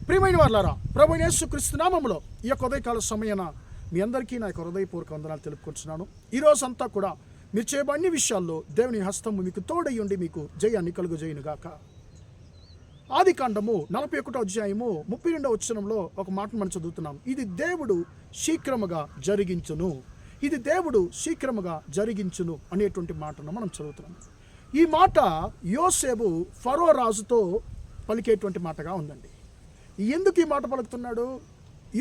ప్రియమైన వారలారా, ప్రభువైన యేసుక్రీస్తు నామములో ఈ యొక్క ఉదయకాల సమయాన మీ అందరికీ నా యొక్క హృదయపూర్వక వందనాలు తెలుపుకుంటున్నాను. ఈ రోజంతా కూడా మీరు చేయబడిన అన్ని విషయాల్లో దేవుని హస్తము మీకు తోడై ఉండి మీకు జయాన్ని కలుగజేయునుగాక. ఆదికాండము 41వ అధ్యాయము 32వ వచనంలో ఒక మాట మనం చదువుతున్నాం. ఇది దేవుడు శీఘ్రముగా జరిగించును, ఇది దేవుడు శీఘ్రముగా జరిగించును అనేటువంటి మాటను మనం చదువుతున్నాం. ఈ మాట యోసేపు ఫరో రాజుతో పలికేటువంటి మాటగా ఉందండి. ఎందుకు ఈ మాట పలుకుతున్నాడు?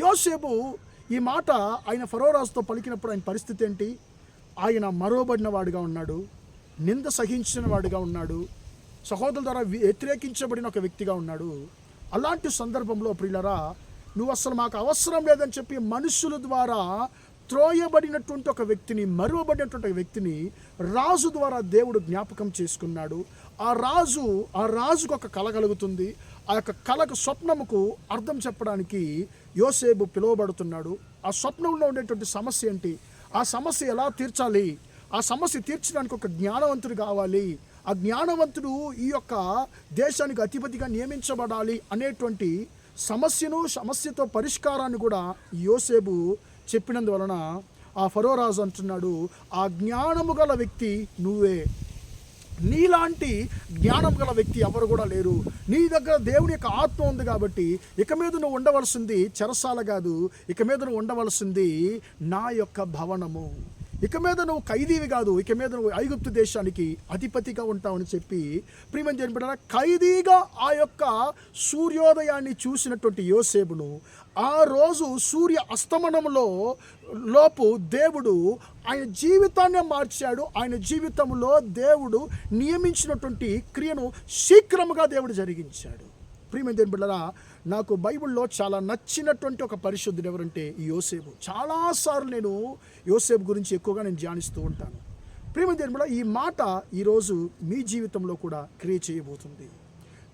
యోసేపు ఈ మాట ఆయన ఫరో రాజుతో పలికినప్పుడు ఆయన పరిస్థితి ఏంటి? ఆయన మరోబడిన వాడిగా ఉన్నాడు, నింద సహించిన వాడిగా ఉన్నాడు, సహోదరుల ద్వారా వ్యతిరేకించబడిన ఒక వ్యక్తిగా ఉన్నాడు. అలాంటి సందర్భంలో ప్రియులరా, నువ్వు అసలు మాకు అవసరం లేదని చెప్పి మనుషుల ద్వారా త్రోయబడినటువంటి ఒక వ్యక్తిని, మరువబడినటువంటి ఒక వ్యక్తిని రాజు ద్వారా దేవుడు జ్ఞాపకం చేసుకున్నాడు. ఆ రాజుకు ఒక కళ కలుగుతుంది. ఆ యొక్క కళకు, స్వప్నముకు అర్థం చెప్పడానికి యోసేపు పిలువబడుతున్నాడు. ఆ స్వప్నంలో ఉండేటువంటి సమస్య ఏంటి, ఆ సమస్య ఎలా తీర్చాలి, ఆ సమస్య తీర్చడానికి ఒక జ్ఞానవంతుడు కావాలి, ఆ జ్ఞానవంతుడు ఈ యొక్క దేశానికి అధిపతిగా నియమించబడాలి అనేటువంటి సమస్యతో పరిష్కారాన్ని కూడా యోసేపు చెప్పినందువలన ఆ ఫరో రాజు అంటున్నాడు, ఆ జ్ఞానము గల వ్యక్తి నువ్వే, నీలాంటి జ్ఞానం గల వ్యక్తి ఎవరు కూడా లేరు, నీ దగ్గర దేవుని యొక్క ఆత్మ ఉంది కాబట్టి ఇక మీద నువ్వు ఉండవలసింది చెరసాల కాదు, ఇక మీద నువ్వు ఉండవలసింది నా యొక్క భవనము, ఇక మీద నువ్వు ఖైదీవి కాదు, ఇక మీద నువ్వు ఐగుప్తు దేశానికి అధిపతిగా ఉంటావని చెప్పి ప్రియమైన దేవుని బిడ్డలారా, ఖైదీగా ఆ యొక్క సూర్యోదయాన్ని చూసినటువంటి యోసేపును ఆ రోజు సూర్య అస్తమనంలో లోపు దేవుడు ఆయన జీవితాన్ని మార్చాడు. ఆయన జీవితంలో దేవుడు నియమించినటువంటి క్రియను శీఘ్రముగా దేవుడు జరిగించాడు. ప్రియమైన దేవుని బిడ్డలారా, నాకు బైబిల్లో చాలా నచ్చినటువంటి ఒక పరిశుద్ధుడు ఎవరంటే ఈ యోసేపు. చాలాసార్లు నేను యోసేపు గురించి ఎక్కువగా నేను ధ్యానిస్తూ ఉంటాను. ప్రియమైన దేవుని బిడ్డలారా, ఈ మాట ఈరోజు మీ జీవితంలో కూడా క్రియ చేయబోతుంది.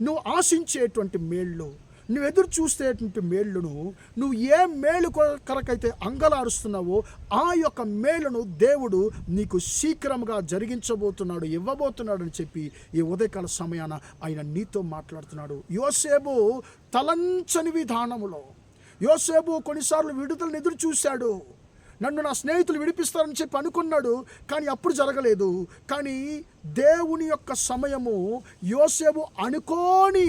నువ్వు ఆశించేటువంటి మేళ్ళు, నువ్వు ఎదురు చూసేటువంటి మేళ్ళను, నువ్వు ఏ మేలు కొరకైతే అంగలారుస్తున్నావో ఆ యొక్క మేలును దేవుడు నీకు శీఘ్రంగా జరిగించబోతున్నాడు, ఇవ్వబోతున్నాడు అని చెప్పి ఈ ఉదయకాల సమయాన ఆయన నీతో మాట్లాడుతున్నాడు. యోసేపు తలంచని విధానములో యోసేపు కొన్నిసార్లు విడుదలను ఎదురు చూశాడు. నన్ను నా స్నేహితులు విడిపిస్తారని చెప్పి అనుకున్నాడు, కానీ అప్పుడు జరగలేదు. కానీ దేవుని యొక్క సమయము యోసేపు అనుకోని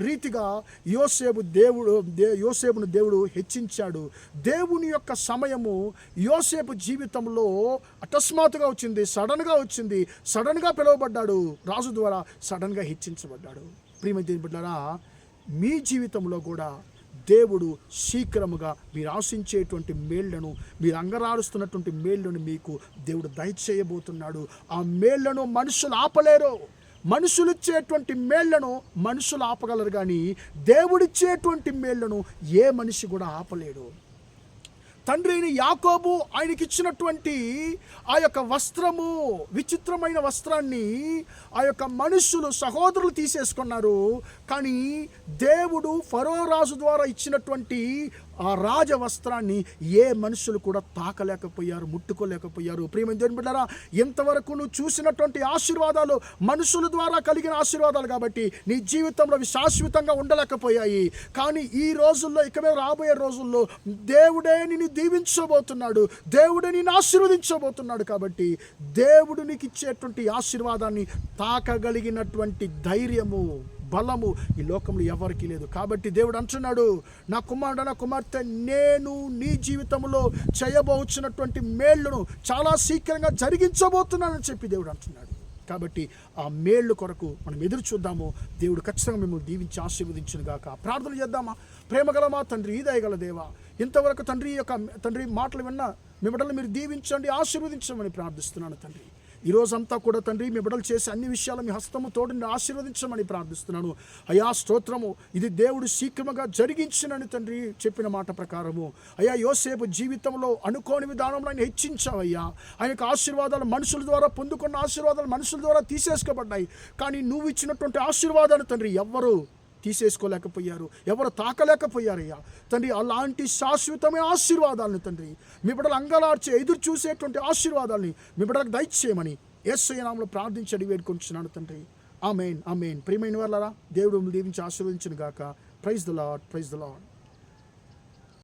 రీతిగా యోసేపును దేవుడు హెచ్చించాడు. దేవుని యొక్క సమయము యోసేపు జీవితంలో అకస్మాత్తుగా వచ్చింది, సడన్గా పిలువబడ్డాడు, రాజు ద్వారా సడన్గా హెచ్చించబడ్డాడు. ప్రియమైన దేవుని బిడ్డలారా, మీ జీవితంలో కూడా దేవుడు శీఘ్రముగా మీరు ఆశించేటువంటి మేళ్లను, మీరు అంగరారుస్తున్నటువంటి మేళ్లను మీకు దేవుడు దయచేయబోతున్నాడు. ఆ మేళ్లను మనుషులు ఆపలేరు. మనుషులు ఇచ్చేటువంటి మేళ్లను మనుషులు ఆపగలరు, కానీ దేవుడిచ్చేటువంటి మేళ్లను ఏ మనిషి కూడా ఆపలేడు. తండ్రి అయిన యాకోబు ఆయనకి ఇచ్చినటువంటి ఆ యొక్క వస్త్రము, విచిత్రమైన వస్త్రాన్ని ఆ యొక్క మనుషులు, సహోదరులు తీసేసుకున్నారు. కానీ దేవుడు ఫరో రాజు ద్వారా ఇచ్చినటువంటి ఆ రాజ వస్త్రాన్ని ఏ మనుషులు కూడా తాకలేకపోయారు, ముట్టుకోలేకపోయారు. ప్రియమైన దేవుని బిడ్డలారా, ఇంతవరకు నువ్వు చూసినటువంటి ఆశీర్వాదాలు మనుషుల ద్వారా కలిగిన ఆశీర్వాదాలు కాబట్టి నీ జీవితంలో అవి శాశ్వతంగా ఉండలేకపోయాయి. కానీ ఈ రోజుల్లో, ఇక మీద రాబోయే రోజుల్లో దేవుడే నిన్ను దీవించబోతున్నాడు, దేవుడే నిన్ను ఆశీర్వదించబోతున్నాడు. కాబట్టి దేవుడు నీకు ఇచ్చేటువంటి ఆశీర్వాదాన్ని తాకగలిగినటువంటి ధైర్యము, బలము ఈ లోకంలో ఎవరికి లేదు. కాబట్టి దేవుడు అంటున్నాడు, నా కుమారుడు, నా కుమార్తె, నేను నీ జీవితంలో చేయబోచున్నటువంటి మేళ్లను చాలా శీఘ్రంగా జరిగించబోతున్నానని చెప్పి దేవుడు అంటున్నాడు. కాబట్టి ఆ మేళ్ళు కొరకు మనం ఎదురు చూద్దాము. దేవుడు ఖచ్చితంగా మిమ్మల్ని దీవించి ఆశీర్వదించును గాక. ప్రార్థన చేద్దామా? ప్రేమగల మా తండ్రి, దయగల దేవా, ఇంతవరకు తండ్రి మాటలు విన్న మీ బిడ్డలు మీరు దీవించండి, ఆశీర్వదించమని ప్రార్థిస్తున్నాను తండ్రి. ఈరోజంతా కూడా తండ్రి మీ బిడ్డలు చేసే అన్ని విషయాలు మీ హస్తము తోడుని ఆశీర్వదించమని ప్రార్థిస్తున్నాను. అయా స్తోత్రము, ఇది దేవుడు శీఘ్రముగా జరిగించినని తండ్రి చెప్పిన మాట ప్రకారము అయ్యా యోసేపు జీవితంలో అనుకోని విధానంలో ఆయన హెచ్చించావయ్యా. ఆయనకు ఆశీర్వాదాలు మనుషుల ద్వారా పొందుకున్న ఆశీర్వాదాలు మనుషుల ద్వారా తీసేసుకోబడ్డాయి. కానీ నువ్వు ఇచ్చినటువంటి ఆశీర్వాదాలు తండ్రి ఎవ్వరు తీసేసుకోలేకపోయారు, ఎవరు తాకలేకపోయారయ్యా తండ్రి. అలాంటి శాశ్వతమైన ఆశీర్వాదాలను తండ్రి మీ బిడ్డలు అంగలార్చే ఎదురు చూసేటువంటి ఆశీర్వాదాలని మీ బిడ్డలకు దయచేయమని యేసయ్య నామములో ప్రార్థించి వేడుకొంటున్నాను తండ్రి. ఆమేన్, ఆమేన్. ప్రియమైన వారలారా, దేవుడు దీవించి ఆశీర్వదించును గాక. Praise the lord, praise the lord.